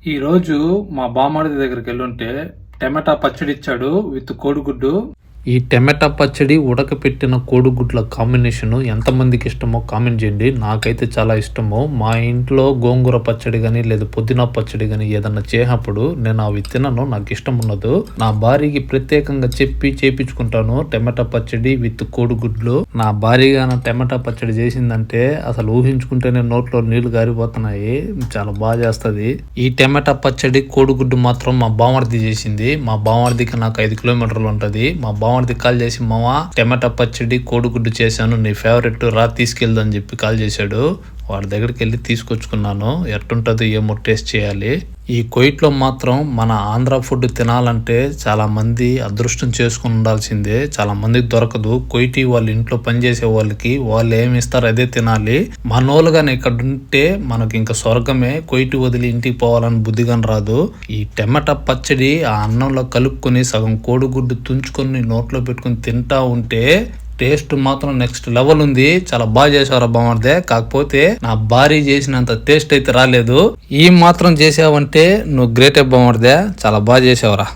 ఈరోజు మా బామ్మడి దగ్గరికి వెళ్ళుంటే టమాటా పచ్చడి ఇచ్చాడు విత్ కోడిగుడ్డు. ఈ టమాటా పచ్చడి ఉడకపెట్టిన కోడిగుడ్ల కాంబినేషన్ ఎంతమందికి ఇష్టమో కామెంట్ చేయండి. నాకైతే చాలా ఇష్టము. మా ఇంట్లో గోంగూర పచ్చడి కానీ లేదా పుదీనా పచ్చడి కానీ ఏదన్నా చేసినప్పుడు నేను అవి తినను, నాకు ఇష్టం ఉండదు. నా భార్యకి ప్రత్యేకంగా చేపించుకుంటాను టమాటా పచ్చడి విత్ కోడిగుడ్లు. నా భార్యగా నా టమాటా పచ్చడి చేసిందంటే అసలు ఊహించుకుంటేనే నోట్లో నీళ్లు గారిపోతున్నాయి. చాలా బాగా చేస్తుంది. ఈ టమాటా పచ్చడి కోడిగుడ్డు మాత్రం మా బామర్ది చేసింది. మా బామర్దికి నాకు 5 కిలోమీటర్లు ఉంటది. మా బామర్ది కాల్ చేసి, మామ టమాటా పచ్చడి కోడిగుడ్డు చేశాను, నీ ఫేవరెట్ రా తీసుకెళ్దని చెప్పి కాల్ చేశాడు. వాడి దగ్గరికి వెళ్ళి తీసుకొచ్చుకున్నాను. ఎట్టుంటుందో ఏమో టేస్ట్ చేయాలి. ఈ కువైట్లో మాత్రం మన ఆంధ్ర ఫుడ్ తినాలంటే చాలా మంది అదృష్టం చేసుకుని ఉండాల్సిందే. చాలా మందికి దొరకదు. కువైటీ వాళ్ళ ఇంట్లో పనిచేసే వాళ్ళకి వాళ్ళు ఏమి ఇస్తారు అదే తినాలి. మనోళ్ళుగానే ఇక్కడ ఉంటే మనకి ఇంకా స్వర్గమే. కువైటీ వదిలి ఇంటికి పోవాలని బుద్ధిగాని రాదు. ఈ టమాటా పచ్చడి ఆ అన్నంలో కలుపుకొని సగం కోడిగుడ్డు తుంచుకొని నోట్లో పెట్టుకుని తింటా ఉంటే టేస్ట్ మాత్రం నెక్స్ట్ లెవెల్ ఉంది. చాలా బాగా చేసేవారా బామర్దే. కాకపోతే నా భార్య చేసినంత టేస్ట్ అయితే రాలేదు. ఈ మాత్రం చేసావంటే నువ్వు గ్రేటే బామర్దే. చాలా బాగా చేసేవరా.